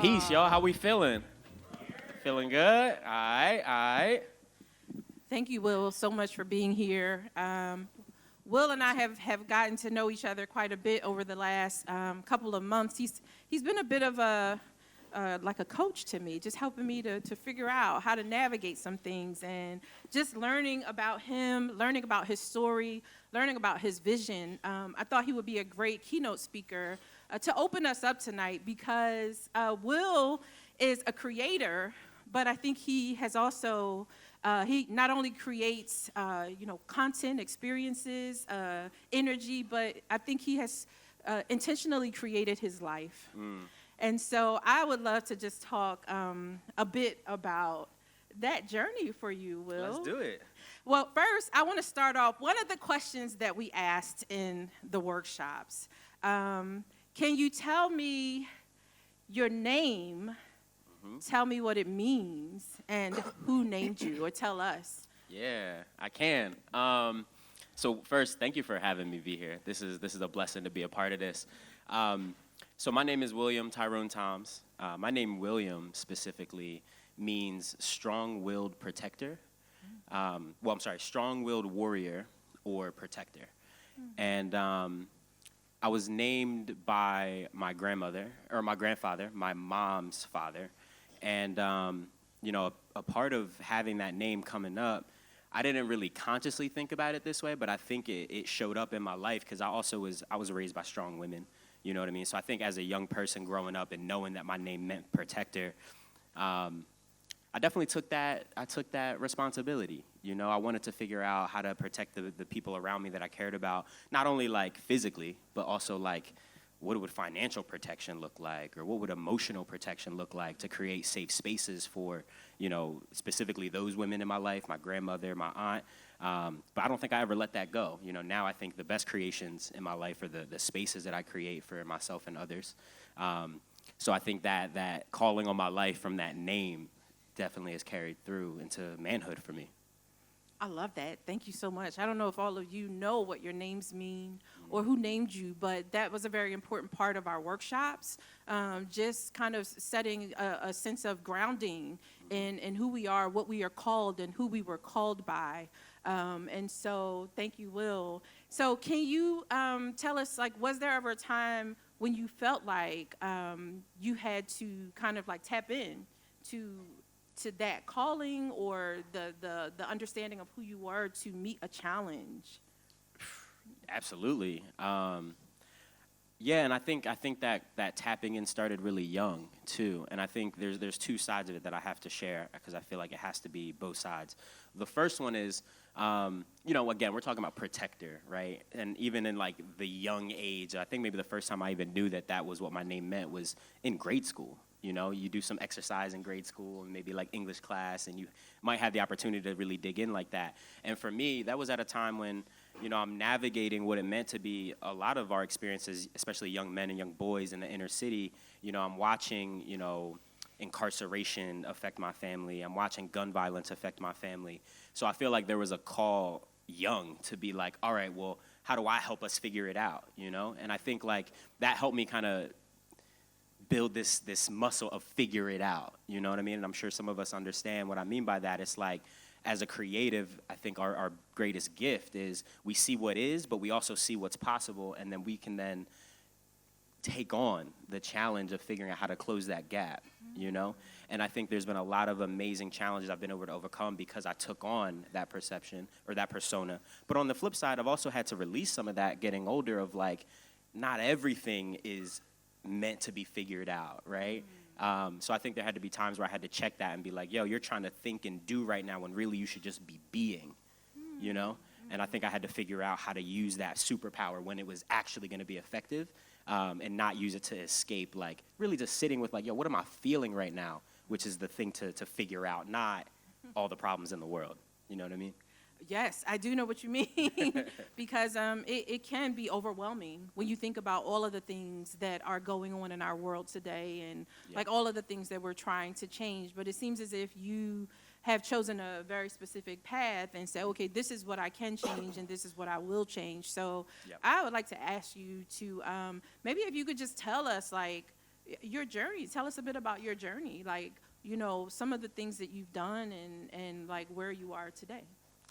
Peace, y'all. How we feeling? Feeling good? All right, all right. Thank you, Will, so much for being here. Will and I have gotten to know each other quite a bit over the last couple of months. He's been a bit of like a coach to me, just helping me to figure out how to navigate some things, and just learning about him, learning about his story, learning about his vision. I thought he would be a great keynote speaker to open us up tonight, because Will is a creator, but I think he has also, he not only creates, content, experiences, energy, but I think he has intentionally created his life. And so I would love to just talk a bit about that journey for you, Will. Let's do it. Well, first, I want to start off, one of the questions that we asked in the workshops. Can you tell me your name, tell me what it means, and who named you, or tell us? Yeah, I can. So first, thank you for having me be here. This is a blessing to be a part of this. So my name is William Tyrone Toms. My name William specifically means strong-willed protector. Strong-willed warrior or protector. And I was named by my grandfather, my mom's father. And, a part of having that name coming up, I didn't really consciously think about it this way, but I think it showed up in my life because I was raised by strong women. You know what I mean? So I think as a young person growing up and knowing that my name meant protector, I definitely took that responsibility. I wanted to figure out how to protect the people around me that I cared about, not only like physically, but also like what would financial protection look like, or what would emotional protection look like to create safe spaces for, specifically those women in my life, my grandmother, my aunt. But I don't think I ever let that go. Now I think the best creations in my life are the spaces that I create for myself and others. So I think that calling on my life from that name definitely has carried through into manhood for me. I love that. Thank you so much. I don't know if all of you know what your names mean or who named you, but that was a very important part of our workshops, just kind of setting a sense of grounding in who we are, what we are called, and who we were called by. And so thank you, Will. So can you tell us, was there ever a time when you felt like you had to kind of tap in to that calling, or the understanding of who you were to meet a challenge? Absolutely. And I think that tapping in started really young too. And I think there's two sides of it that I have to share, because I feel like it has to be both sides. The first one is, again, we're talking about protector, right? And even in the young age, I think maybe the first time I even knew that was what my name meant was in grade school. You do some exercise in grade school and maybe English class, and you might have the opportunity to really dig in like that. And for me, that was at a time when, I'm navigating what it meant to be a lot of our experiences, especially young men and young boys in the inner city. I'm watching, incarceration affect my family. I'm watching gun violence affect my family. So I feel like there was a call young to be all right, well, how do I help us figure it out, And I think that helped me kind of build this muscle of figure it out, you know what I mean? And I'm sure some of us understand what I mean by that. It's as a creative, I think our greatest gift is we see what is, but we also see what's possible, and then we can then take on the challenge of figuring out how to close that gap, And I think there's been a lot of amazing challenges I've been able to overcome because I took on that perception or that persona. But on the flip side, I've also had to release some of that getting older of not everything is meant to be figured out, right? So I think there had to be times where I had to check that and be yo, you're trying to think and do right now when really you should just be being, And I think I had to figure out how to use that superpower when it was actually going to be effective, and not use it to escape, really just sitting with yo, what am I feeling right now? Which is the thing to figure out, not all the problems in the world. You know what I mean? Yes, I do know what you mean, because it can be overwhelming when you think about all of the things that are going on in our world today, and all of the things that we're trying to change. But it seems as if you have chosen a very specific path and say, okay, this is what I can change and this is what I will change. So I would like to ask you to maybe if you could just tell us your journey. Tell us a bit about your journey, like, you know, some of the things that you've done and like where you are today.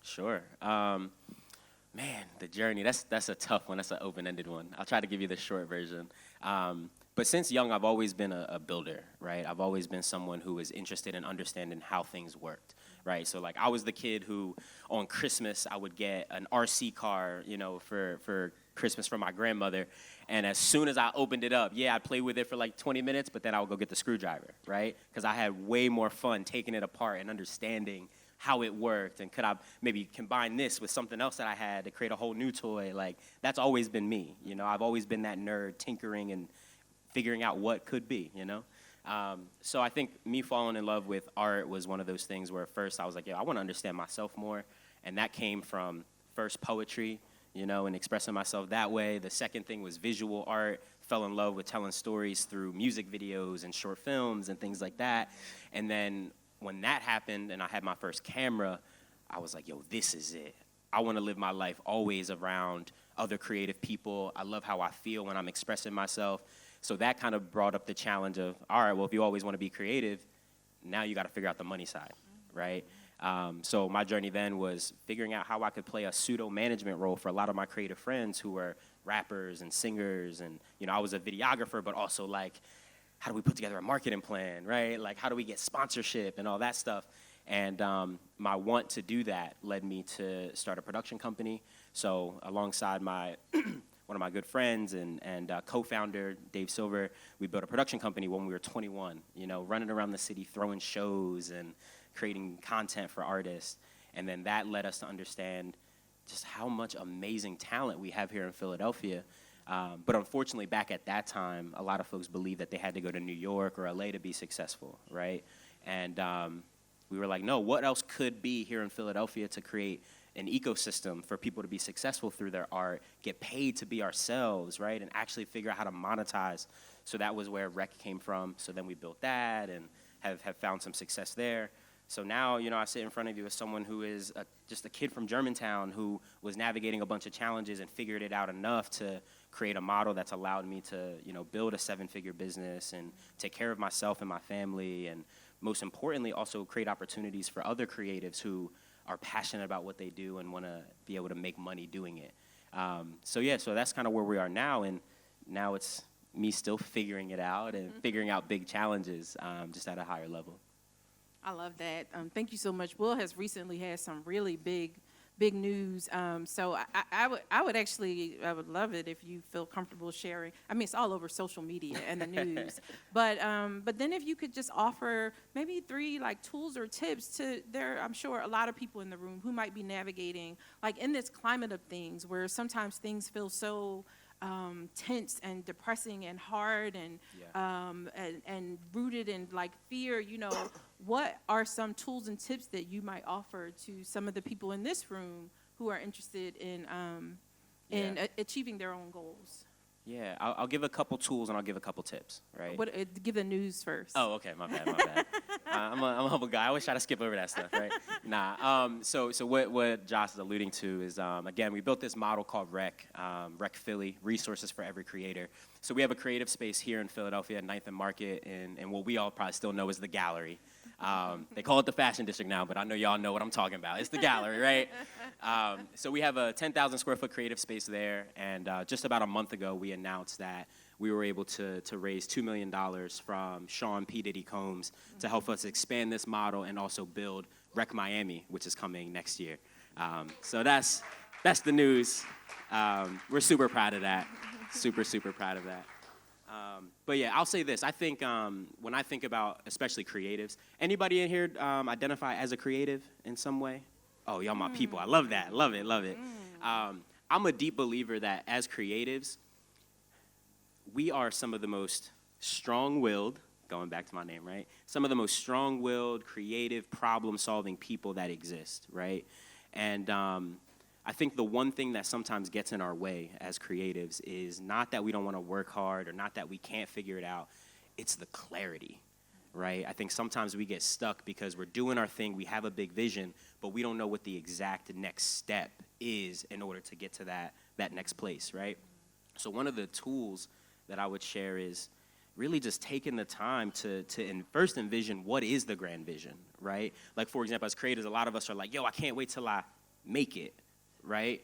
Sure. Man, the journey, that's a tough one. That's an open-ended one. I'll try to give you the short version. But since young, I've always been a builder, right? I've always been someone who was interested in understanding how things worked, right? So, like, I was the kid who, on Christmas, I would get an RC car, you know, for Christmas from my grandmother. And as soon as I opened it up, I'd play with it for like 20 minutes, but then I would go get the screwdriver, right? Because I had way more fun taking it apart and understanding how it worked, and could I maybe combine this with something else that I had to create a whole new toy. Like, that's always been me, you know. I've always been that nerd tinkering and figuring out what could be, you know. So I think me falling in love with art was one of those things where at first I was like, I want to understand myself more, and that came from first poetry, you know, and expressing myself that way. The second thing was visual art. Fell in love with telling stories through music videos and short films and things like that. And then when that happened and I had my first camera, I was like, this is it. I want to live my life always around other creative people. I love how I feel when I'm expressing myself. So that kind of brought up the challenge of, all right, well, if you always want to be creative, now you got to figure out the money side, right? So my journey then was figuring out how I could play a pseudo management role for a lot of my creative friends who were rappers and singers. And, you know, I was a videographer, but also like, how do we put together a marketing plan, right? Like, how do we get sponsorship and all that stuff? And my want to do that led me to start a production company. So alongside my one of my good friends and co-founder, Dave Silver, we built a production company when we were 21, you know, running around the city, throwing shows and creating content for artists. And then that led us to understand just how much amazing talent we have here in Philadelphia. But unfortunately, back at that time, a lot of folks believed that they had to go to New York or LA to be successful, right? And we were like, no, what else could be here in Philadelphia to create an ecosystem for people to be successful through their art, get paid to be ourselves, right? And actually figure out how to monetize. So that was where Rec came from. So then we built that and have found some success there. So now, you know, I sit in front of you as someone who is just a kid from Germantown who was navigating a bunch of challenges and figured it out enough to create a model that's allowed me to, you know, build a 7-figure business and take care of myself and my family, and most importantly, also create opportunities for other creatives who are passionate about what they do and want to be able to make money doing it. So that's kind of where we are now, and now it's me still figuring it out and figuring out big challenges just at a higher level. I love that. Thank you so much. Will has recently had some really big news. So I would love it if you feel comfortable sharing. I mean, it's all over social media and the news. But then if you could just offer maybe 3 like tools or tips to I'm sure a lot of people in the room who might be navigating like in this climate of things where sometimes things feel so tense and depressing and hard and rooted in like fear, you know. What are some tools and tips that you might offer to some of the people in this room who are interested in achieving their own goals? Yeah, I'll give a couple tools and I'll give a couple tips, right? Give the news first. Oh, okay, my bad. I'm a humble guy. I always try to skip over that stuff, right? So what Josh is alluding to is, again, we built this model called Rec Philly, Resources for Every Creator. So we have a creative space here in Philadelphia, 9th and Market, and what we all probably still know is the Gallery. They call it the Fashion District now, but I know y'all know what I'm talking about. It's the Gallery, right? So we have a 10,000 square foot creative space there, and just about a month ago, we announced that we were able to raise $2 million from Sean P. Diddy Combs to help us expand this model and also build Rec Miami, which is coming next year. So that's the news. We're super proud of that. Super proud of that. But yeah, I'll say this. I think when I think about especially creatives, anybody in here identify as a creative in some way? Oh, y'all my people. I love that. Love it. I'm a deep believer that as creatives, we are some of the most strong-willed, going back to my name, right? Some of the most strong-willed, creative, problem-solving people that exist, right? And I think the one thing that sometimes gets in our way as creatives is not that we don't want to work hard or not that we can't figure it out. It's the clarity, right? I think sometimes we get stuck because we're doing our thing, we have a big vision, but we don't know what the exact next step is in order to get to that next place, right? So one of the tools that I would share is really just taking the time to first envision what is the grand vision, right? Like, for example, as creators, a lot of us are like, yo, I can't wait till I make it, right?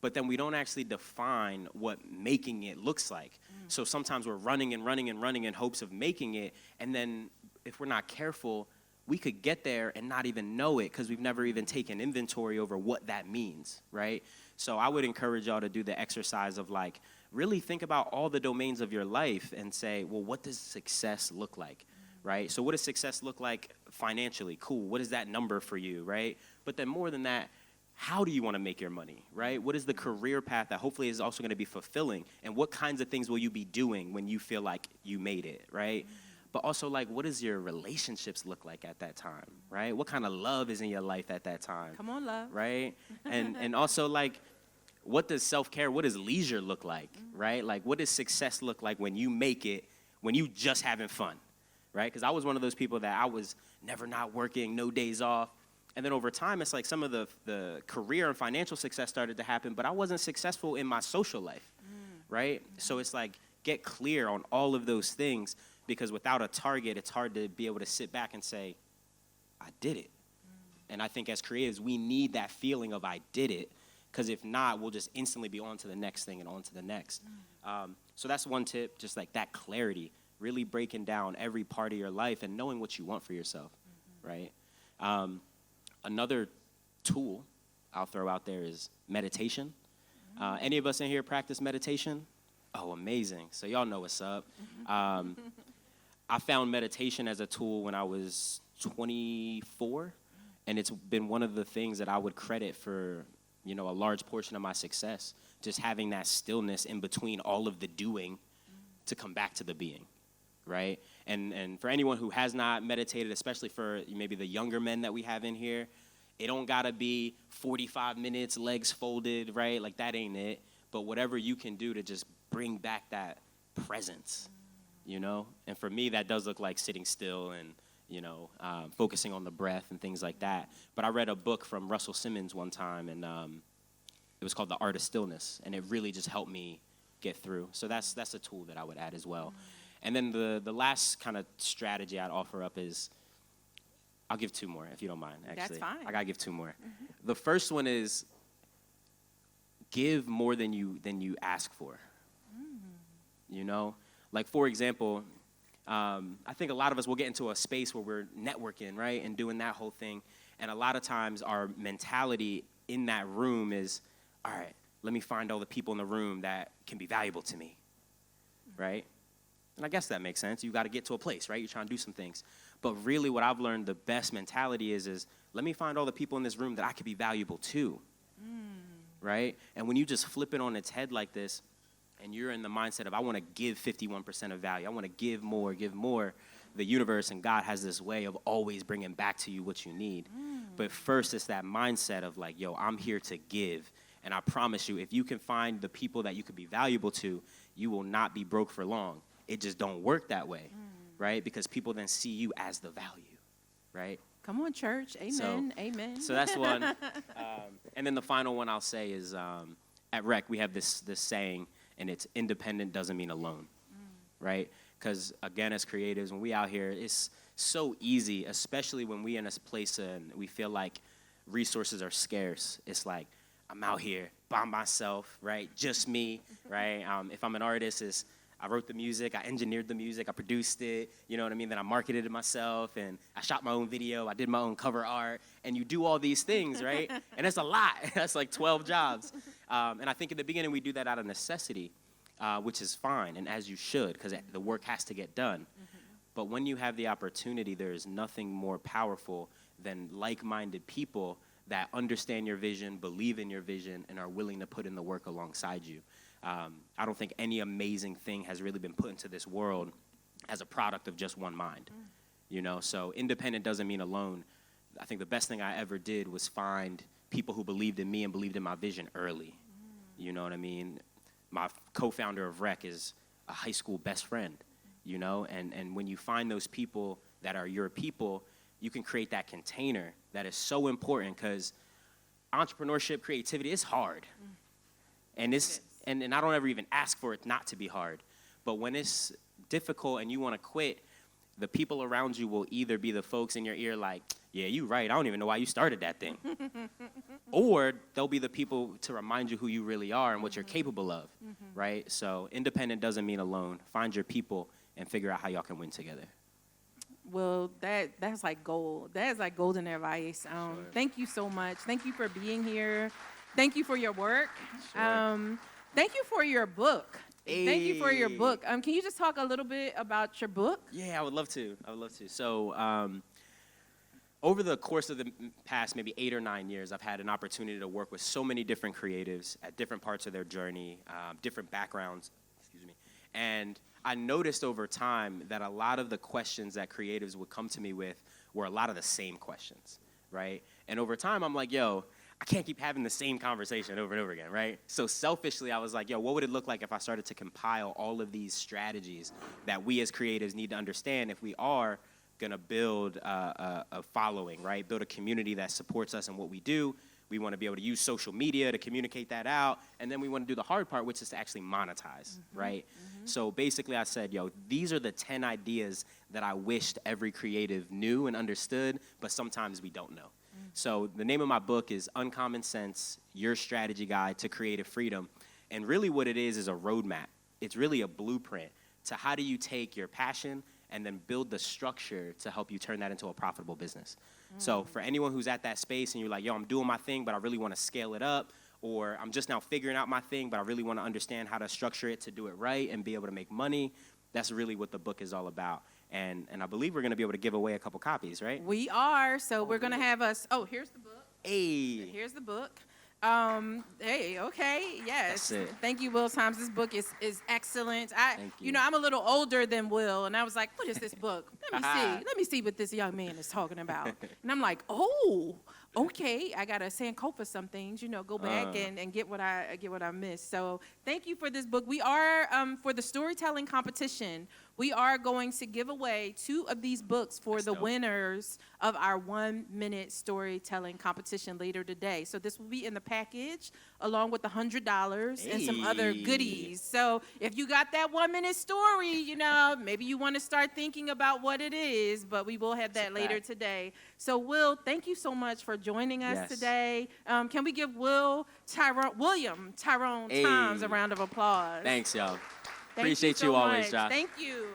But then we don't actually define what making it looks like. So sometimes we're running and running and running in hopes of making it, and then if we're not careful, we could get there and not even know it because we've never even taken inventory over what that means, right? So I would encourage y'all to do the exercise of like, really think about all the domains of your life and say, well, what does success look like, right? So what does success look like financially? Cool, what is that number for you, right? But then more than that, how do you want to make your money, right? What is the career path that hopefully is also going to be fulfilling? And what kinds of things will you be doing when you feel like you made it, right? But also, like, what does your relationships look like at that time, right? What kind of love is in your life at that time? Come on, love. Right? And also, like, what does self-care, what does leisure look like, right? Like, what does success look like when you make it, when you just having fun, right? Because I was one of those people that I was never not working, no days off. And then over time, it's like some of the career and financial success started to happen, but I wasn't successful in my social life, right? So it's like, get clear on all of those things, because without a target, it's hard to be able to sit back and say, I did it. And I think as creatives, we need that feeling of I did it, because if not, we'll just instantly be on to the next thing and on to the next. So that's one tip, just like that clarity, really breaking down every part of your life and knowing what you want for yourself, right? Another tool I'll throw out there is meditation. Any of us in here practice meditation? Oh, amazing. So y'all know what's up. I found meditation as a tool when I was 24, and it's been one of the things that I would credit for, a large portion of my success, just having that stillness in between all of the doing to come back to the being, right? And for anyone who has not meditated, especially for maybe the younger men that we have in here, it don't gotta be 45 minutes, legs folded, right? Like, that ain't it. But whatever you can do to just bring back that presence, And for me, that does look like sitting still and, focusing on the breath and things like that. But I read a book from Russell Simmons one time, and it was called The Art of Stillness, and it really just helped me get through. So that's a tool that I would add as well. And then the last kind of strategy I'd offer up is, I'll give two more, if you don't mind, actually. That's fine. I gotta give two more. The first one is give more than you ask for. Like, for example, I think a lot of us will get into a space where we're networking, right, and doing that whole thing. And a lot of times our mentality in that room is, all right, let me find all the people in the room that can be valuable to me, right? And I guess that makes sense. You got to get to a place, right? You're trying to do some things. But really what I've learned the best mentality is let me find all the people in this room that I could be valuable to, right? And when you just flip it on its head like this, and you're in the mindset of, I want to give 51% of value, I want to give more, the universe and God has this way of always bringing back to you what you need. But first, it's that mindset of like, yo, I'm here to give. And I promise you, if you can find the people that you could be valuable to, you will not be broke for long. It just don't work that way, right? Because people then see you as the value, right? Come on, church. Amen. Amen. So that's one. And then the final one I'll say is, at Rec, we have this saying, and it's independent doesn't mean alone, right? Because, again, as creatives, when we out here, it's so easy, especially when we in a place and we feel like resources are scarce. It's like, I'm out here by myself, right? Just me, right? If I'm an artist, I wrote the music, I engineered the music, I produced it, you know what I mean? Then I marketed it myself, and I shot my own video, I did my own cover art, and you do all these things, right? And it's a lot. That's like 12 jobs. And I think in the beginning we do that out of necessity, which is fine, and as you should, because the work has to get done. But when you have the opportunity, there is nothing more powerful than like-minded people that understand your vision, believe in your vision, and are willing to put in the work alongside you. I don't think any amazing thing has really been put into this world as a product of just one mind, So independent doesn't mean alone. I think the best thing I ever did was find people who believed in me and believed in my vision early. You know what I mean? My co-founder of Rec is a high school best friend, And when you find those people that are your people, you can create that container that is so important, because entrepreneurship, creativity is hard. And I don't ever even ask for it not to be hard. But when it's difficult and you want to quit, the people around you will either be the folks in your ear like, yeah, you right, I don't even know why you started that thing. Or they'll be the people to remind you who you really are and what you're capable of, right? So independent doesn't mean alone. Find your people and figure out how y'all can win together. Well, that's like gold. That is like golden advice. Sure. Thank you so much. Thank you for being here. Thank you for your work. Sure. Thank you for your book. Thank you for your Hey. book. Can you just talk a little bit about your book? Yeah, I would love to. So over the course of the past maybe 8 or 9 years, I've had an opportunity to work with so many different creatives at different parts of their journey, different backgrounds, and I noticed over time that a lot of the questions that creatives would come to me with were a lot of the same questions, right? And over time, I'm like, yo, I can't keep having the same conversation over and over again, right? So selfishly, I was like, yo, what would it look like if I started to compile all of these strategies that we as creatives need to understand if we are gonna build a following, right? Build a community that supports us in what we do. We want to be able to use social media to communicate that out. And then we want to do the hard part, which is to actually monetize, right? So basically I said, yo, these are the 10 ideas that I wished every creative knew and understood, but sometimes we don't know. So the name of my book is Uncommon Sense, Your Strategy Guide to Creative Freedom. And really what it is a roadmap. It's really a blueprint to how do you take your passion and then build the structure to help you turn that into a profitable business. So for anyone who's at that space and you're like, yo, I'm doing my thing, but I really want to scale it up, or I'm just now figuring out my thing, but I really want to understand how to structure it to do it right and be able to make money, that's really what the book is all about. And I believe we're going to be able to give away a couple copies, right? We are. So we're going to have us. Oh, here's the book. Hey. Here's the book. Hey, okay, yes. That's it. Thank you, Will Toms. This book is excellent. Thank you. You know, I'm a little older than Will, and I was like, what is this book? Let me see what this young man is talking about. And I'm like, oh, okay, I gotta Sankofa some things, you know, go back and get what I missed. So thank you for this book. We are for the storytelling competition. We are going to give away 2 of these books for That's the dope. winners of our 1-minute storytelling competition later today. So this will be in the package along with the $100 and some other Hey. goodies. So if you got that 1-minute story, you know, maybe you want to start thinking about what it is, but we will have that That's a later fact. today. So Will, thank you so much for joining us Yes. today. Can we give William Tyrone Hey. Toms a round of applause? Thanks, y'all. Thank Appreciate so you always, much. Josh. Thank you.